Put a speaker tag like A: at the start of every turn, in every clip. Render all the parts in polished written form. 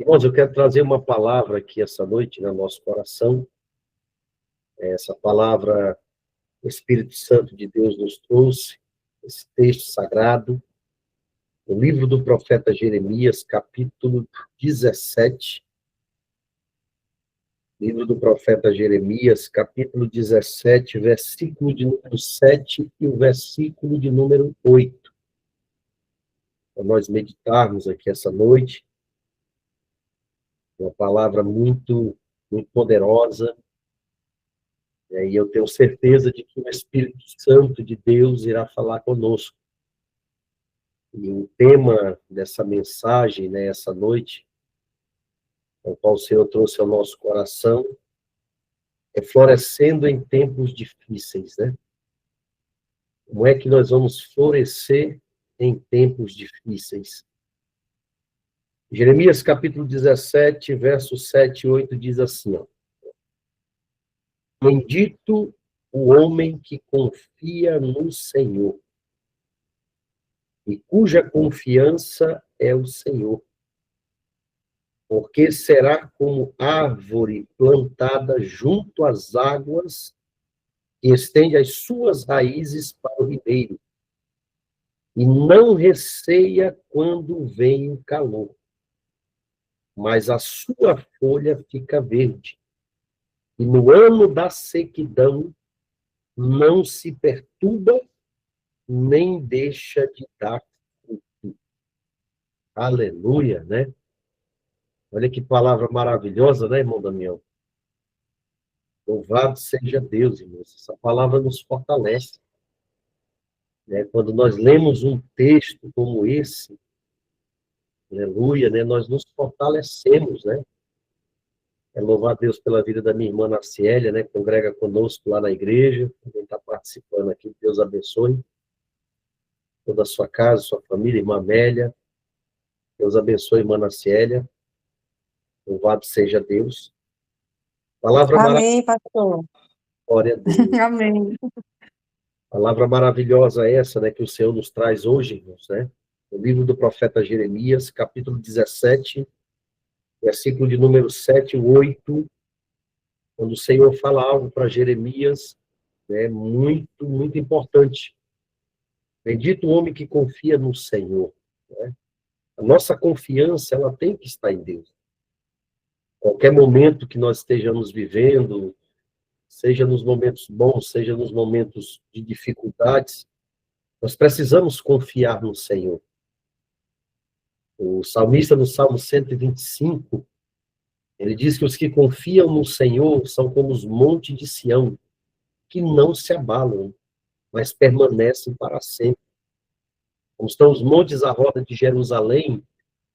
A: Irmãos, eu quero trazer uma palavra aqui essa noite no nosso coração. Essa palavra o Espírito Santo de Deus nos trouxe, esse texto sagrado, o livro do profeta Jeremias, capítulo 17. Livro do profeta Jeremias, capítulo 17, versículo de número 7 e o versículo de número 8. Para nós meditarmos aqui essa noite. Uma palavra muito poderosa. E eu tenho certeza de que o Espírito Santo de Deus irá falar conosco. E o tema dessa mensagem, né, essa noite, o qual o Senhor trouxe ao nosso coração, é florescendo em tempos difíceis, né? Como é que nós vamos florescer em tempos difíceis? Jeremias, capítulo 17, versos 7 e 8, diz assim, ó. Bendito o homem que confia no Senhor, e cuja confiança é o Senhor, porque será como árvore plantada junto às águas, que estende as suas raízes para o ribeiro, e não receia quando vem o calor, mas a sua folha fica verde, e no ano da sequidão não se perturba, nem deixa de dar fruto. Aleluia, né? Olha que palavra maravilhosa, né, irmão Damião? Louvado seja Deus, irmãos. Essa palavra nos fortalece. Né? Quando nós lemos um texto como esse, aleluia, né, nós nos fortalecemos, né? Louvar a Deus pela vida da minha irmã Narciélia, né? Congrega conosco lá na igreja, quem está participando aqui, Deus abençoe toda a sua casa, sua família, irmã Amélia, Deus abençoe, irmã Narciélia, louvado seja Deus. Palavra
B: Amém, pastor.
A: Glória a Deus.
B: Amém.
A: Palavra maravilhosa essa, né, que o Senhor nos traz hoje, irmãos, né? O livro do profeta Jeremias, capítulo 17, versículo de número 7 e 8, quando o Senhor fala algo para Jeremias, né, muito importante. Bendito o homem que confia no Senhor, né? A nossa confiança, ela tem que estar em Deus. Qualquer momento que nós estejamos vivendo, seja nos momentos bons, seja nos momentos de dificuldades, nós precisamos confiar no Senhor. O salmista, no Salmo 125, ele diz que os que confiam no Senhor são como os montes de Sião, que não se abalam, mas permanecem para sempre. Como estão os montes à roda de Jerusalém,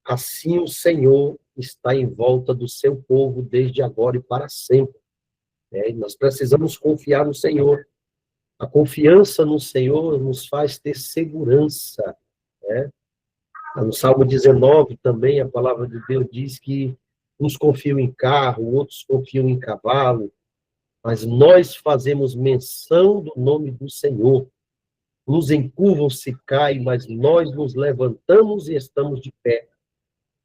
A: assim o Senhor está em volta do seu povo desde agora e para sempre. Nós precisamos confiar no Senhor. A confiança no Senhor nos faz ter segurança. Né? No Salmo 19 também, a palavra de Deus diz que uns confiam em carro, outros confiam em cavalo, mas nós fazemos menção do nome do Senhor. Nos encurvam-se caem, mas nós nos levantamos e estamos de pé,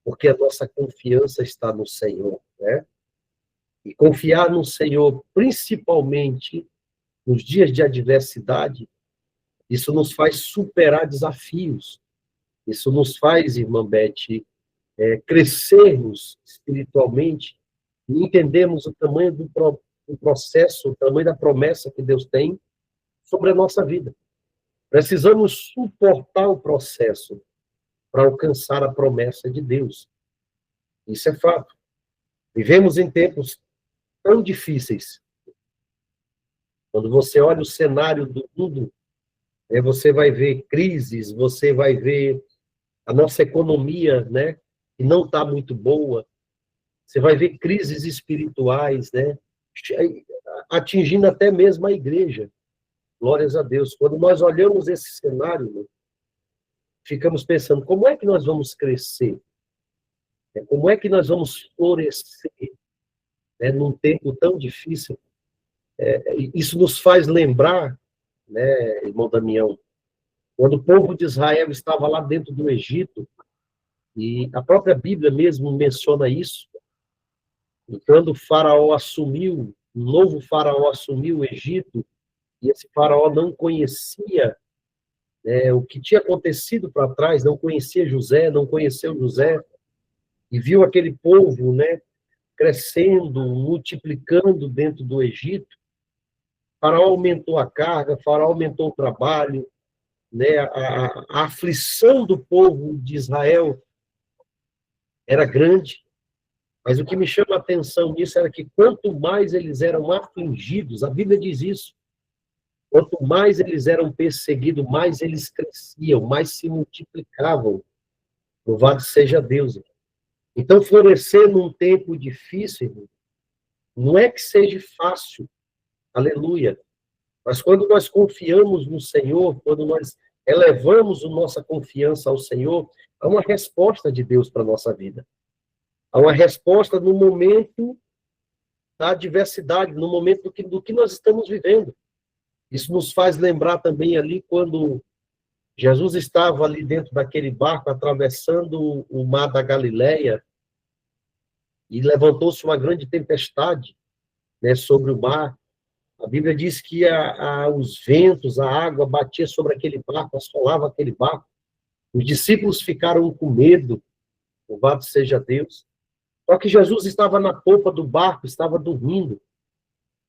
A: porque a nossa confiança está no Senhor. Né? E confiar no Senhor, principalmente nos dias de adversidade, isso nos faz superar desafios. Isso nos faz, irmã Beth, crescermos espiritualmente e entendermos o tamanho do processo, o tamanho da promessa que Deus tem sobre a nossa vida. Precisamos suportar o processo para alcançar a promessa de Deus. Isso é fato. Vivemos em tempos tão difíceis. Quando você olha o cenário do mundo, você vai ver crises, você vai ver a nossa economia, né, que não está muito boa. Você vai ver crises espirituais, né, atingindo até mesmo a igreja. Glórias a Deus. Quando nós olhamos esse cenário, ficamos pensando, como é que nós vamos crescer? Como é que nós vamos florescer, né, num tempo tão difícil? Isso nos faz lembrar, né, irmão Damião, quando o povo de Israel estava lá dentro do Egito, E a própria Bíblia mesmo menciona isso. E quando o faraó assumiu, um novo faraó assumiu o Egito, e esse faraó não conhecia o que tinha acontecido para trás, não conhecia José, não conheceu José, e viu aquele povo, né, crescendo, multiplicando dentro do Egito. O faraó aumentou a carga, o faraó aumentou o trabalho, né, a aflição do povo de Israel era grande, mas o que me chama a atenção nisso era que quanto mais eles eram afligidos, a Bíblia diz isso, quanto mais eles eram perseguidos, mais eles cresciam, mais se multiplicavam. Louvado seja Deus. Então, florescer num tempo difícil, irmão, não é que seja fácil, aleluia, mas quando nós confiamos no Senhor, quando nós elevamos a nossa confiança ao Senhor, há uma resposta de Deus para a nossa vida. Há uma resposta no momento da adversidade, no momento do que nós estamos vivendo. Isso nos faz lembrar também ali quando Jesus estava ali dentro daquele barco, atravessando o mar da Galileia, e levantou-se uma grande tempestade, né, sobre o mar. A Bíblia diz que os ventos, a água batia sobre aquele barco, assolava aquele barco. Os discípulos ficaram com medo, louvado seja Deus. Só que Jesus estava na polpa do barco, estava dormindo.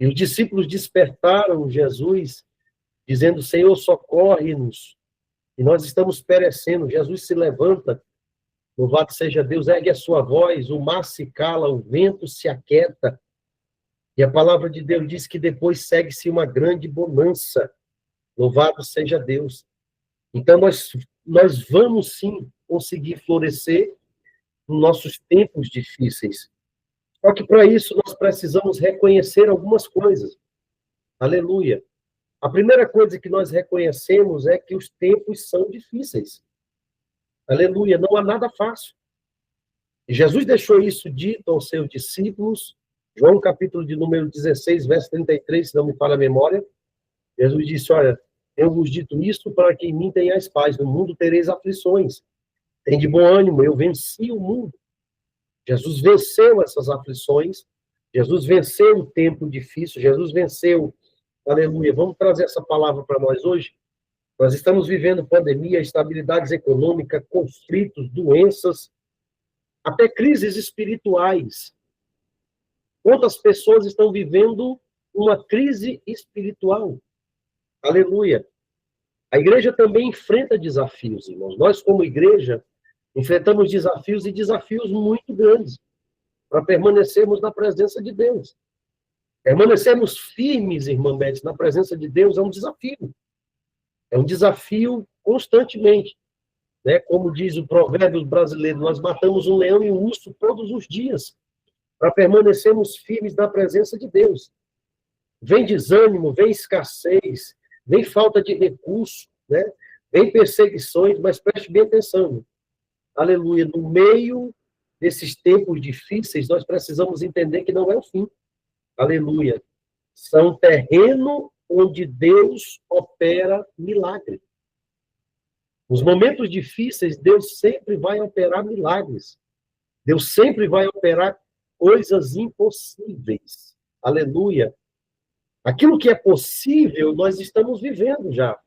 A: E os discípulos despertaram Jesus, dizendo: Senhor, socorre-nos, e nós estamos perecendo. Jesus se levanta, louvado seja Deus, ergue a sua voz, o mar se cala, o vento se aquieta. E a palavra de Deus diz que depois segue-se uma grande bonança. Louvado seja Deus. Então, nós vamos sim conseguir florescer nos nossos tempos difíceis. Só que para isso nós precisamos reconhecer algumas coisas. Aleluia. A primeira coisa que nós reconhecemos é que os tempos são difíceis. Aleluia. Não há nada fácil. E Jesus deixou isso dito aos seus discípulos. João, capítulo de número 16, verso 33, se não me falha a memória. Jesus disse: olha, eu vos dito isso para que em mim tenhais paz. No mundo tereis aflições. Tem de bom ânimo, eu venci o mundo. Jesus venceu essas aflições. Jesus venceu o tempo difícil. Jesus venceu. Aleluia. Vamos trazer essa palavra para nós hoje. Nós estamos vivendo pandemia, instabilidades econômicas, conflitos, doenças, até crises espirituais. Quantas pessoas estão vivendo uma crise espiritual? Aleluia. A igreja também enfrenta desafios, irmãos. Nós, como igreja, enfrentamos desafios e desafios muito grandes para permanecermos na presença de Deus. Permanecermos firmes, irmã Beth, na presença de Deus é um desafio. É um desafio constantemente. Né? Como diz o provérbio brasileiro, nós matamos um leão e um urso todos os dias para permanecermos firmes na presença de Deus. Vem desânimo, vem escassez, vem falta de recurso, né? Vem perseguições, mas preste bem atenção. Aleluia. No meio desses tempos difíceis, nós precisamos entender que não é o fim. Aleluia. São terreno onde Deus opera milagre. Nos momentos difíceis, Deus sempre vai operar milagres. Deus sempre vai operar coisas impossíveis. Aleluia. Aquilo que é possível, nós estamos vivendo já.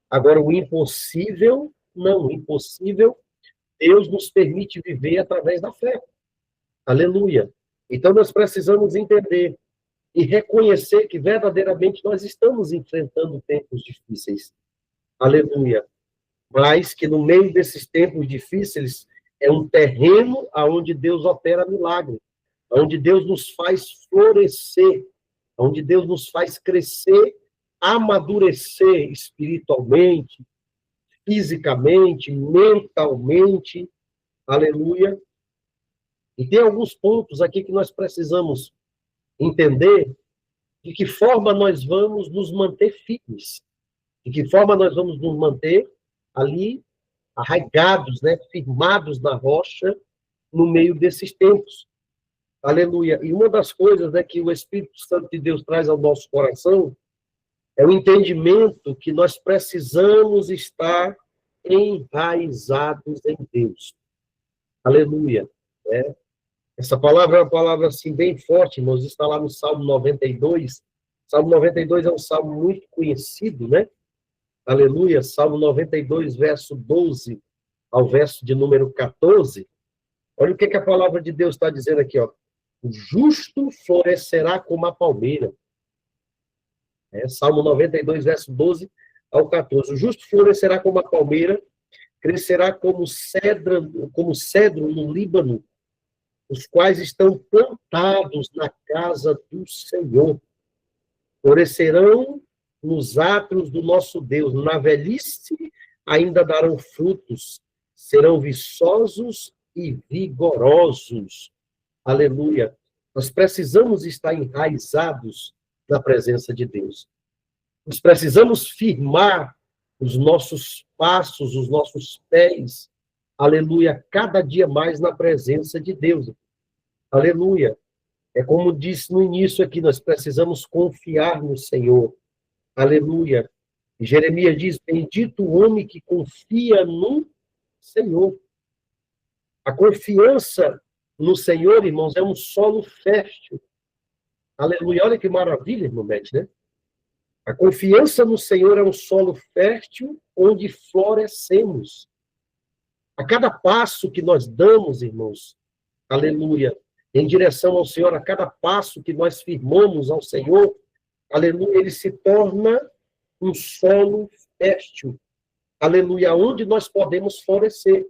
A: Agora, o impossível, não. O impossível, Deus nos permite viver através da fé. Aleluia. Então, nós precisamos entender e reconhecer que verdadeiramente nós estamos enfrentando tempos difíceis. Aleluia. Mas que no meio desses tempos difíceis é um terreno onde Deus opera milagre, onde Deus nos faz florescer, onde Deus nos faz crescer, amadurecer espiritualmente, fisicamente, mentalmente. Aleluia. E tem alguns pontos aqui que nós precisamos entender de que forma nós vamos nos manter firmes, de que forma nós vamos nos manter ali arraigados, né, firmados na rocha no meio desses tempos. Aleluia. E uma das coisas, né, que o Espírito Santo de Deus traz ao nosso coração é o entendimento que nós precisamos estar enraizados em Deus. Aleluia. É. Essa palavra é uma palavra assim, bem forte, irmãos. Está lá no Salmo 92. Salmo 92 é um salmo muito conhecido, né? Aleluia. Salmo 92, verso 12 ao verso de número 14. Olha o que a palavra de Deus está dizendo aqui, ó. O justo florescerá como a palmeira. Salmo 92, verso 12 ao 14. O justo florescerá como a palmeira, crescerá como cedro no Líbano, os quais estão plantados na casa do Senhor. Florescerão nos átrios do nosso Deus. Na velhice ainda darão frutos, serão viçosos e vigorosos. Aleluia. Nós precisamos estar enraizados na presença de Deus. Nós precisamos firmar os nossos passos, os nossos pés, aleluia, cada dia mais na presença de Deus. Aleluia. É como disse no início aqui, nós precisamos confiar no Senhor. Aleluia. Jeremias diz, bendito o homem que confia no Senhor. A confiança no Senhor, irmãos, é um solo fértil. Aleluia. Olha que maravilha, irmão Beth, né? A confiança no Senhor é um solo fértil onde florescemos. A cada passo que nós damos, irmãos, aleluia, em direção ao Senhor, a cada passo que nós firmamos ao Senhor, aleluia, ele se torna um solo fértil. Aleluia, onde nós podemos florescer.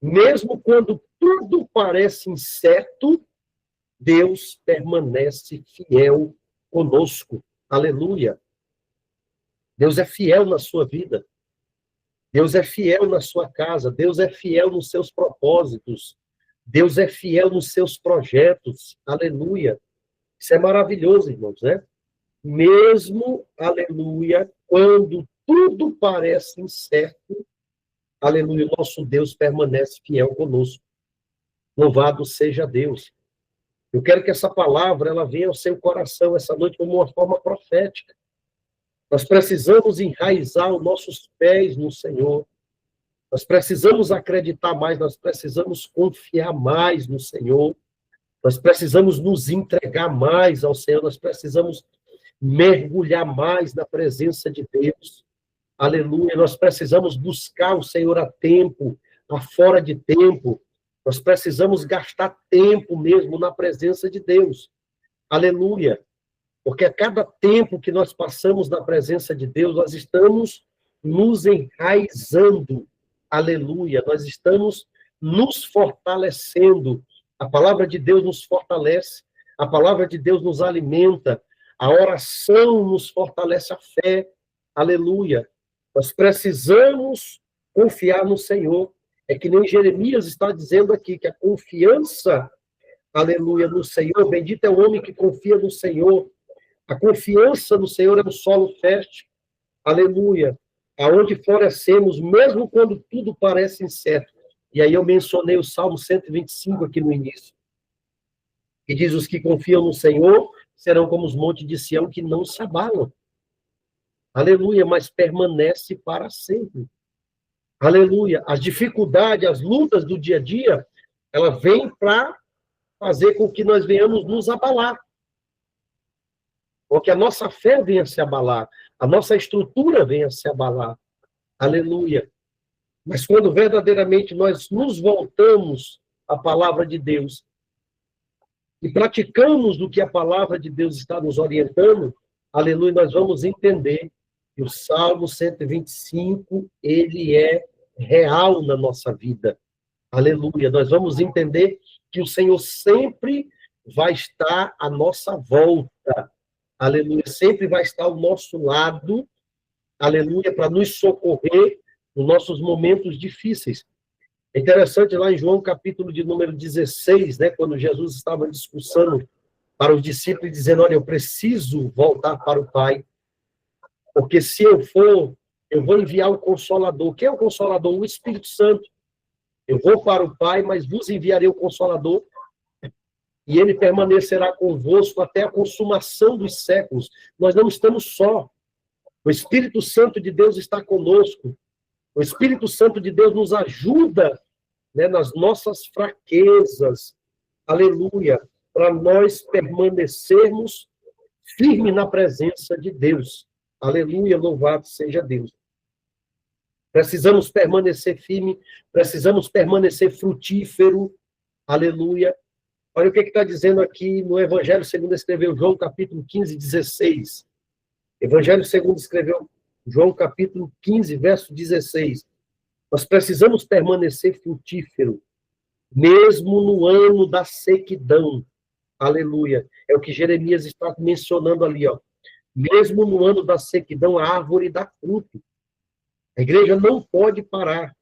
A: Mesmo quando tudo parece incerto, Deus permanece fiel conosco. Aleluia. Deus é fiel na sua vida. Deus é fiel na sua casa. Deus é fiel nos seus propósitos. Deus é fiel nos seus projetos. Aleluia. Isso é maravilhoso, irmãos, né? Mesmo, aleluia, quando tudo parece incerto, aleluia, nosso Deus permanece fiel conosco. Louvado seja Deus. Eu quero que essa palavra ela venha ao seu coração essa noite como uma forma profética. Nós precisamos enraizar os nossos pés no Senhor. Nós precisamos acreditar mais, nós precisamos confiar mais no Senhor. Nós precisamos nos entregar mais ao Senhor, nós precisamos mergulhar mais na presença de Deus. Aleluia. Nós precisamos buscar o Senhor a tempo, a fora de tempo. Nós precisamos gastar tempo mesmo na presença de Deus. Aleluia. Porque a cada tempo que nós passamos na presença de Deus, nós estamos nos enraizando. Aleluia. Nós estamos nos fortalecendo. A palavra de Deus nos fortalece. A palavra de Deus nos alimenta. A oração nos fortalece a fé. Aleluia. Nós precisamos confiar no Senhor. É que nem Jeremias está dizendo aqui, que a confiança, aleluia, no Senhor, bendito é o homem que confia no Senhor. A confiança no Senhor é um solo fértil, aleluia, aonde florescemos, mesmo quando tudo parece incerto. E aí eu mencionei o Salmo 125 aqui no início, que diz, os que confiam no Senhor serão como os montes de Sião que não se abalam. Aleluia, mas permanece para sempre. Aleluia. As dificuldades, as lutas do dia a dia, ela vem para fazer com que nós venhamos nos abalar. Ou que a nossa fé venha se abalar, a nossa estrutura venha se abalar. Aleluia. Mas quando verdadeiramente nós nos voltamos à palavra de Deus e praticamos do que a palavra de Deus está nos orientando, aleluia, nós vamos entender que o Salmo 125, ele é real na nossa vida. Aleluia. Nós vamos entender que o Senhor sempre vai estar à nossa volta. Aleluia. Sempre vai estar ao nosso lado. Aleluia. Para nos socorrer nos nossos momentos difíceis. É interessante lá em João, capítulo de número 16, né, quando Jesus estava discursando para os discípulos, dizendo, olha, eu preciso voltar para o Pai, porque se eu for, eu vou enviar o Consolador. Quem é o Consolador? O Espírito Santo. Eu vou para o Pai, mas vos enviarei o Consolador, e ele permanecerá convosco até a consumação dos séculos. Nós não estamos só. O Espírito Santo de Deus está conosco. O Espírito Santo de Deus nos ajuda, né, nas nossas fraquezas, aleluia, para nós permanecermos firmes na presença de Deus. Aleluia, louvado seja Deus. Precisamos permanecer firme, precisamos permanecer frutífero, aleluia. Olha o que está dizendo aqui no Evangelho segundo escreveu João, capítulo 15, 16. Evangelho segundo escreveu João, capítulo 15, verso 16. Nós precisamos permanecer frutífero, mesmo no ano da sequidão. Aleluia. É o que Jeremias está mencionando ali, ó. Mesmo no ano da sequidão, a árvore dá fruto. A igreja não pode parar.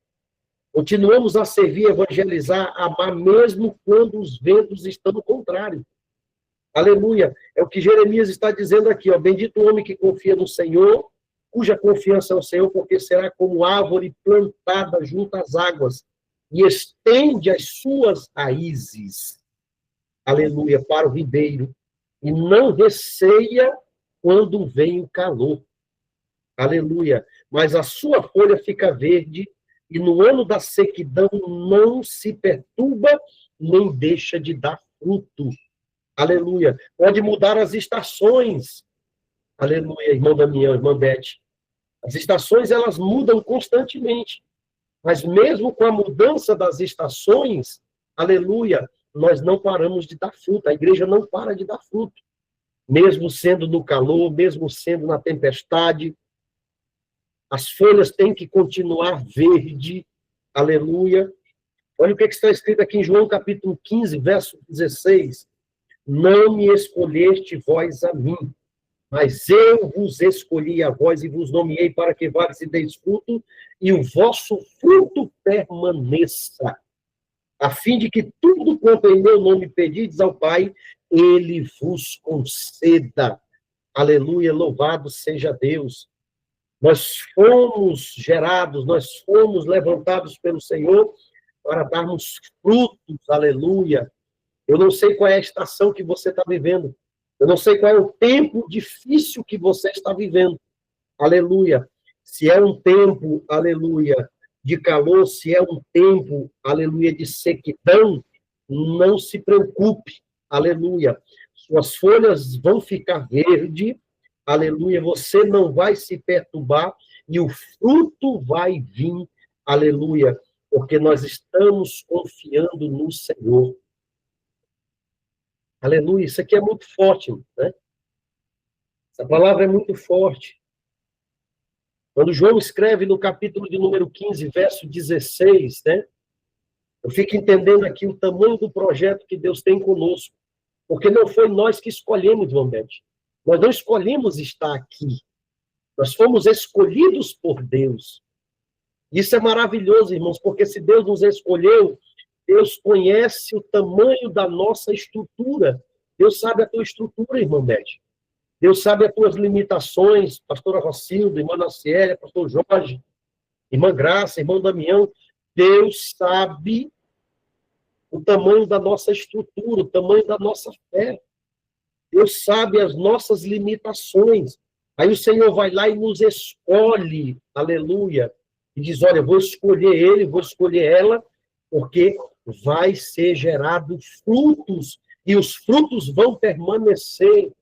A: Continuamos a servir, evangelizar, amar, mesmo quando os ventos estão no contrário. Aleluia. É o que Jeremias está dizendo aqui, ó. Bendito o homem que confia no Senhor, cuja confiança é o Senhor, porque será como árvore plantada junto às águas e estende as suas raízes. Aleluia, para o ribeiro. E não receia quando vem o calor. Aleluia. Mas a sua folha fica verde e no ano da sequidão não se perturba, nem deixa de dar fruto. Aleluia. Pode mudar as estações. Aleluia, irmão Damião, irmã Beth. As estações, elas mudam constantemente. Mas mesmo com a mudança das estações, aleluia, nós não paramos de dar fruto. A igreja não para de dar fruto. Mesmo sendo no calor, mesmo sendo na tempestade, as folhas têm que continuar verde. Aleluia. Olha o que está escrito aqui em João, capítulo 15, verso 16. Não me escolheste vós a mim, mas eu vos escolhi a vós e vos nomeei para que vades e deis fruto, e o vosso fruto permaneça, a fim de que tudo quanto em meu nome pedides ao Pai, ele vos conceda. Aleluia, louvado seja Deus. Nós fomos gerados, nós fomos levantados pelo Senhor para darmos frutos, aleluia. Eu não sei qual é a estação que você está vivendo. Eu não sei qual é o tempo difícil que você está vivendo. Aleluia. Se é um tempo, aleluia, de calor, se é um tempo, aleluia, de sequidão, não se preocupe. Aleluia. Suas folhas vão ficar verdes. Aleluia. Você não vai se perturbar e o fruto vai vir. Aleluia. Porque nós estamos confiando no Senhor. Aleluia, isso aqui é muito forte, né? Essa palavra é muito forte. Quando João escreve no capítulo de número 15, verso 16, né? Eu fico entendendo aqui o tamanho do projeto que Deus tem conosco. Porque não foi nós que escolhemos, irmão Beth. Nós não escolhemos estar aqui. Nós fomos escolhidos por Deus. Isso é maravilhoso, irmãos, porque se Deus nos escolheu, Deus conhece o tamanho da nossa estrutura. Deus sabe a tua estrutura, irmã Beth. Deus sabe as tuas limitações, pastora Rocilda, irmã Naciélia, pastor Jorge, irmã Graça, irmão Damião. Deus sabe o tamanho da nossa estrutura, o tamanho da nossa fé. Deus sabe as nossas limitações. Aí o Senhor vai lá e nos escolhe, aleluia, e diz, olha, vou escolher ele, vou escolher ela, porque vai ser gerado frutos, e os frutos vão permanecer.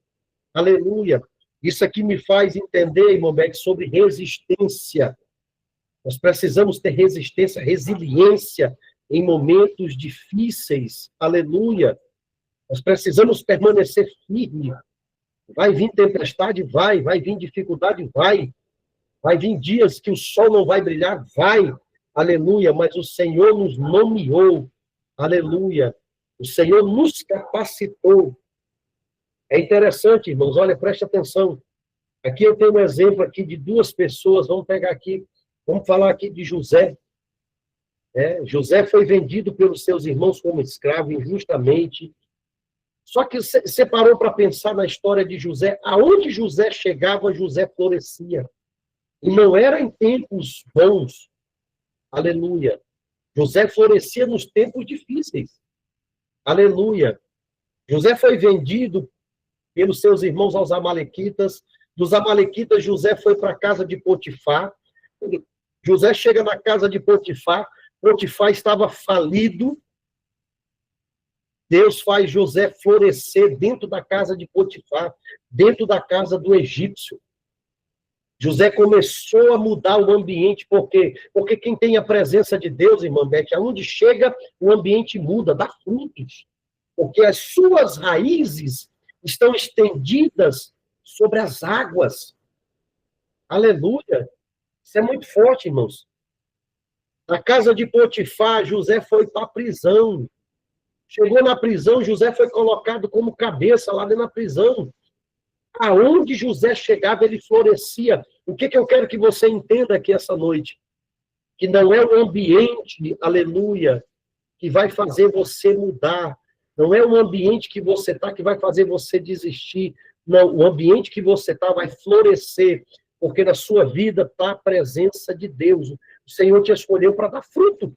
A: Aleluia. Isso aqui me faz entender, irmão Beck, sobre resistência. Nós precisamos ter resistência, resiliência em momentos difíceis. Aleluia. Nós precisamos permanecer firme. Vai vir tempestade? Vai vir dificuldade? Vai vir dias que o sol não vai brilhar? Vai. Aleluia, mas o Senhor nos nomeou. Aleluia. O Senhor nos capacitou. É interessante, irmãos, olha, preste atenção. Aqui eu tenho um exemplo aqui de duas pessoas, vamos pegar aqui, vamos falar aqui de José. José foi vendido pelos seus irmãos como escravo injustamente. Só que você parou para pensar na história de José, aonde José chegava, José florescia. E não era em tempos bons. Aleluia. José florescia nos tempos difíceis. Aleluia. José foi vendido pelos seus irmãos aos amalequitas. Dos amalequitas, José foi para a casa de Potifar. José chega na casa de Potifar. Potifar estava falido. Deus faz José florescer dentro da casa de Potifar, dentro da casa do egípcio. José começou a mudar o ambiente, por quê? Porque quem tem a presença de Deus, irmã Beth, aonde chega, o ambiente muda, dá frutos. Porque as suas raízes estão estendidas sobre as águas. Aleluia! Isso é muito forte, irmãos. Na casa de Potifar, José foi para a prisão. Chegou na prisão, José foi colocado como cabeça lá dentro da prisão. Aonde José chegava, ele florescia. O que eu quero que você entenda aqui essa noite? Que não é o ambiente, aleluia, que vai fazer você mudar. Não é o ambiente que você está que vai fazer você desistir. Não, o ambiente que você está vai florescer, porque na sua vida está a presença de Deus. O Senhor te escolheu para dar fruto.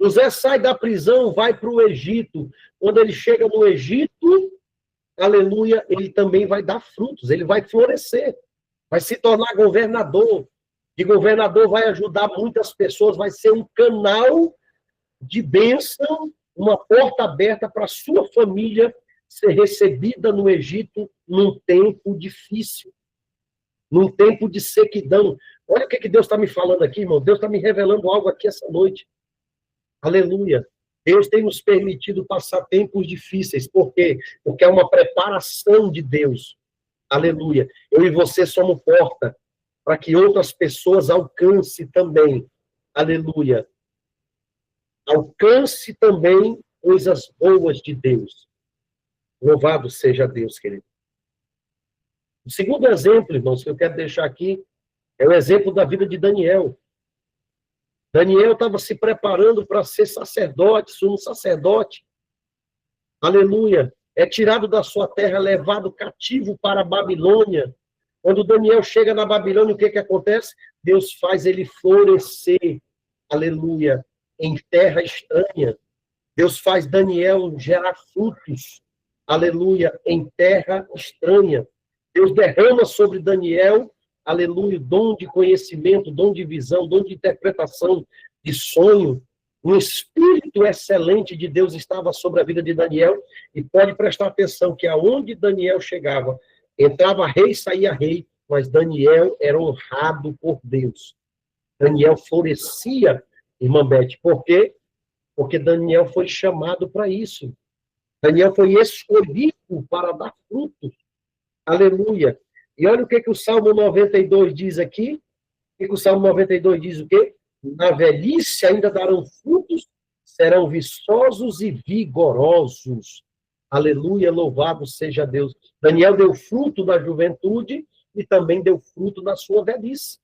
A: José sai da prisão, vai para o Egito. Quando ele chega no Egito, aleluia, ele também vai dar frutos, ele vai florescer, vai se tornar governador. De governador vai ajudar muitas pessoas, vai ser um canal de bênção, uma porta aberta para a sua família ser recebida no Egito num tempo difícil, num tempo de sequidão. Olha o que Deus está me falando aqui, irmão. Deus está me revelando algo aqui essa noite. Aleluia. Deus tem nos permitido passar tempos difíceis. Por quê? Porque é uma preparação de Deus. Aleluia. Eu e você somos porta para que outras pessoas alcancem também. Aleluia. Alcance também coisas boas de Deus. Louvado seja Deus, querido. O segundo exemplo, irmãos, que eu quero deixar aqui, é o exemplo da vida de Daniel. Daniel estava se preparando para ser sacerdote, sumo sacerdote. Aleluia. É tirado da sua terra, levado cativo para a Babilônia. Quando Daniel chega na Babilônia, o que acontece? Deus faz ele florescer, aleluia, em terra estranha. Deus faz Daniel gerar frutos, aleluia, em terra estranha. Deus derrama sobre Daniel, aleluia, dom de conhecimento, dom de visão, dom de interpretação, de sonho. Um espírito excelente de Deus estava sobre a vida de Daniel, e pode prestar atenção que aonde Daniel chegava, entrava rei, saía rei, mas Daniel era honrado por Deus. Daniel florescia, irmã Beth. Por quê? Porque Daniel foi chamado para isso. Daniel foi escolhido para dar frutos. Aleluia. E olha o que o Salmo 92 diz aqui. O que o Salmo 92 diz o quê? Na velhice ainda darão frutos, serão viçosos e vigorosos. Aleluia, louvado seja Deus. Daniel deu fruto na juventude e também deu fruto na sua velhice.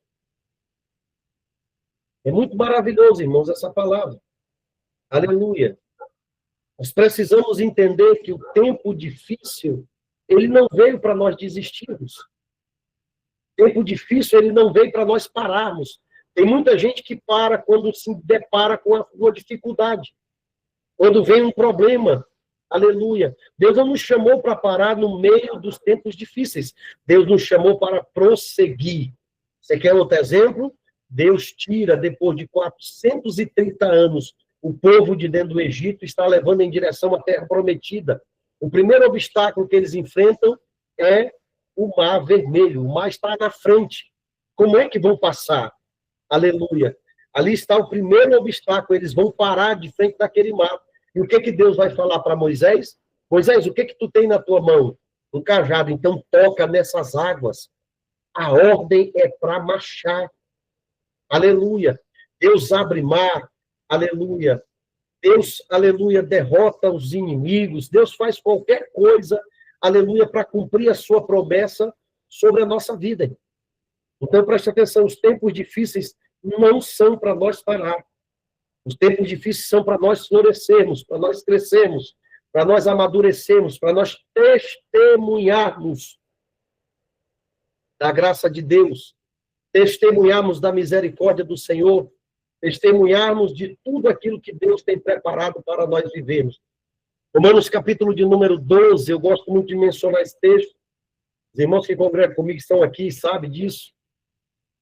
A: É muito maravilhoso, irmãos, essa palavra. Aleluia. Nós precisamos entender que o tempo difícil, ele não veio para nós desistirmos. O tempo difícil, ele não veio para nós pararmos. Tem muita gente que para quando se depara com uma dificuldade. Quando vem um problema. Aleluia. Deus não nos chamou para parar no meio dos tempos difíceis. Deus nos chamou para prosseguir. Você quer outro exemplo? Deus tira, depois de 430 anos, o povo de dentro do Egito está levando em direção à terra prometida. O primeiro obstáculo que eles enfrentam é o Mar Vermelho. O mar está na frente. Como é que vão passar? Aleluia. Ali está o primeiro obstáculo. Eles vão parar de frente daquele mar. E o que Deus vai falar para Moisés? Moisés, o que tu tem na tua mão? Um cajado. Então toca nessas águas. A ordem é para marchar. Aleluia. Deus abre mar. Aleluia. Deus, aleluia, derrota os inimigos. Deus faz qualquer coisa, aleluia, para cumprir a sua promessa sobre a nossa vida. Então, preste atenção, os tempos difíceis não são para nós parar. Os tempos difíceis são para nós florescermos, para nós crescermos, para nós amadurecermos, para nós testemunharmos da graça de Deus, testemunharmos da misericórdia do Senhor, testemunharmos de tudo aquilo que Deus tem preparado para nós vivermos. Romanos capítulo de número 12, eu gosto muito de mencionar esse texto. Os irmãos que congregam comigo estão aqui, sabem disso.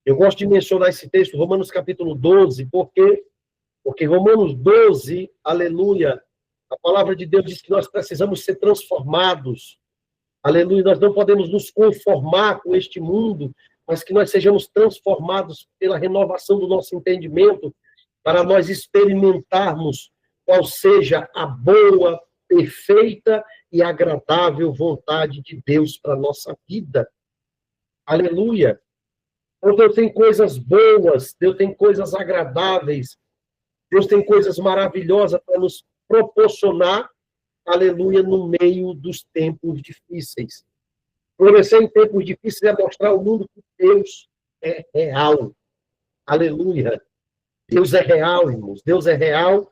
A: Eu gosto de mencionar esse texto, Romanos capítulo 12, porque Romanos 12, aleluia, a palavra de Deus diz que nós precisamos ser transformados. Aleluia, nós não podemos nos conformar com este mundo, mas que nós sejamos transformados pela renovação do nosso entendimento, para nós experimentarmos qual seja a boa, perfeita e agradável vontade de Deus para a nossa vida. Aleluia. Então, Deus tem coisas boas, Deus tem coisas agradáveis, Deus tem coisas maravilhosas para nos proporcionar, aleluia, no meio dos tempos difíceis. Florescer em tempos difíceis é mostrar ao mundo que Deus é real. Aleluia. Deus é real, irmãos. Deus é real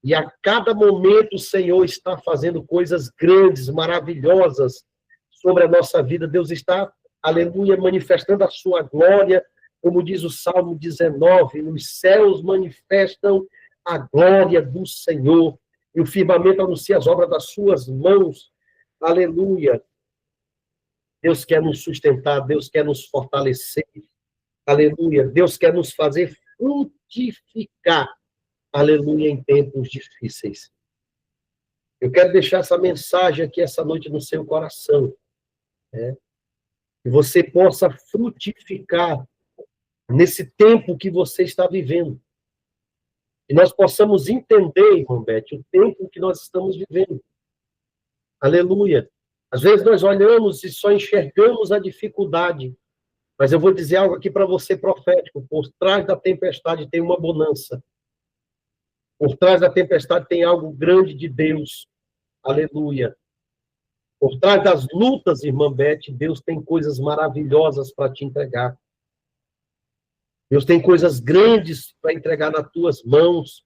A: e a cada momento o Senhor está fazendo coisas grandes, maravilhosas sobre a nossa vida. Deus está, aleluia, manifestando a sua glória, como diz o Salmo 19, nos céus manifestam a glória do Senhor e o firmamento anuncia as obras das suas mãos. Aleluia. Deus quer nos sustentar, Deus quer nos fortalecer. Aleluia. Deus quer nos fazer frutificar. Aleluia, em tempos difíceis. Eu quero deixar essa mensagem aqui essa noite no seu coração. Né? Que você possa frutificar nesse tempo que você está vivendo. E nós possamos entender, irmão Beth, o tempo que nós estamos vivendo. Aleluia. Às vezes nós olhamos e só enxergamos a dificuldade. Mas eu vou dizer algo aqui para você profético. Por trás da tempestade tem uma bonança. Por trás da tempestade tem algo grande de Deus. Aleluia. Por trás das lutas, irmã Beth, Deus tem coisas maravilhosas para te entregar. Deus tem coisas grandes para entregar nas tuas mãos.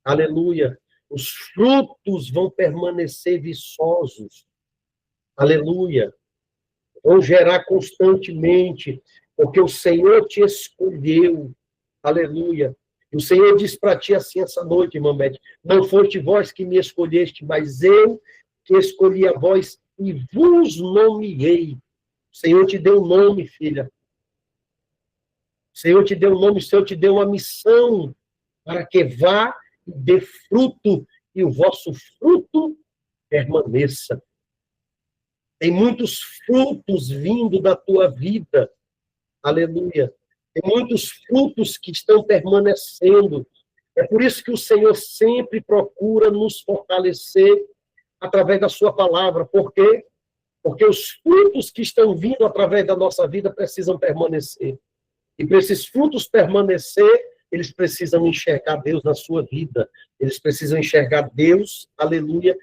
A: Aleluia. Os frutos vão permanecer viçosos. Aleluia. Vão gerar constantemente, porque o Senhor te escolheu. Aleluia. E o Senhor diz para ti assim essa noite, irmã Beth, não foste vós que me escolheste, mas eu que escolhi a vós e vos nomeei. O Senhor te deu um nome, filha. O Senhor te deu um nome, o Senhor te deu uma missão para que vá e dê fruto e o vosso fruto permaneça. Tem muitos frutos vindo da tua vida. Aleluia. Tem muitos frutos que estão permanecendo. É por isso que o Senhor sempre procura nos fortalecer através da sua palavra. Por quê? Porque os frutos que estão vindo através da nossa vida precisam permanecer. E para esses frutos permanecer, eles precisam enxergar Deus na sua vida. Eles precisam enxergar Deus, aleluia,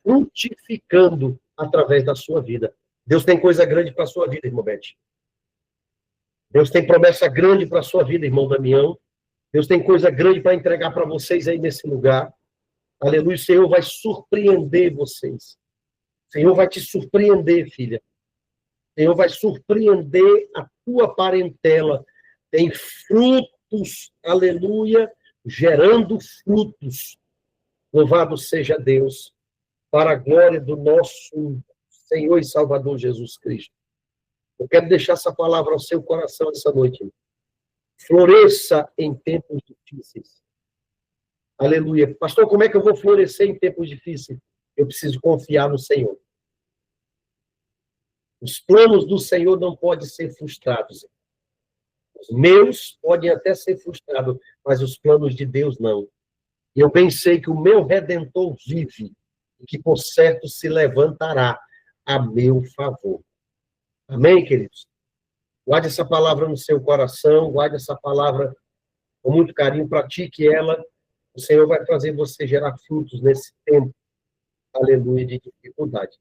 A: frutificando através da sua vida. Deus tem coisa grande para a sua vida, irmão Beth. Deus tem promessa grande para a sua vida, irmão Damião. Deus tem coisa grande para entregar para vocês aí nesse lugar. Aleluia, o Senhor vai surpreender vocês. O Senhor vai te surpreender, filha. O Senhor vai surpreender a tua parentela. Tem frutos, aleluia, gerando frutos. Louvado seja Deus, para a glória do nosso Senhor e Salvador Jesus Cristo. Eu quero deixar essa palavra ao seu coração essa noite. Floresça em tempos difíceis. Aleluia. Pastor, como é que eu vou florescer em tempos difíceis? Eu preciso confiar no Senhor. Os planos do Senhor não podem ser frustrados. Os meus podem até ser frustrados, mas os planos de Deus não. E eu bem sei que o meu Redentor vive e que, por certo, se levantará a meu favor. Amém, queridos? Guarde essa palavra no seu coração, guarde essa palavra com muito carinho, pratique ela. O Senhor vai fazer você gerar frutos nesse tempo, aleluia, de dificuldade.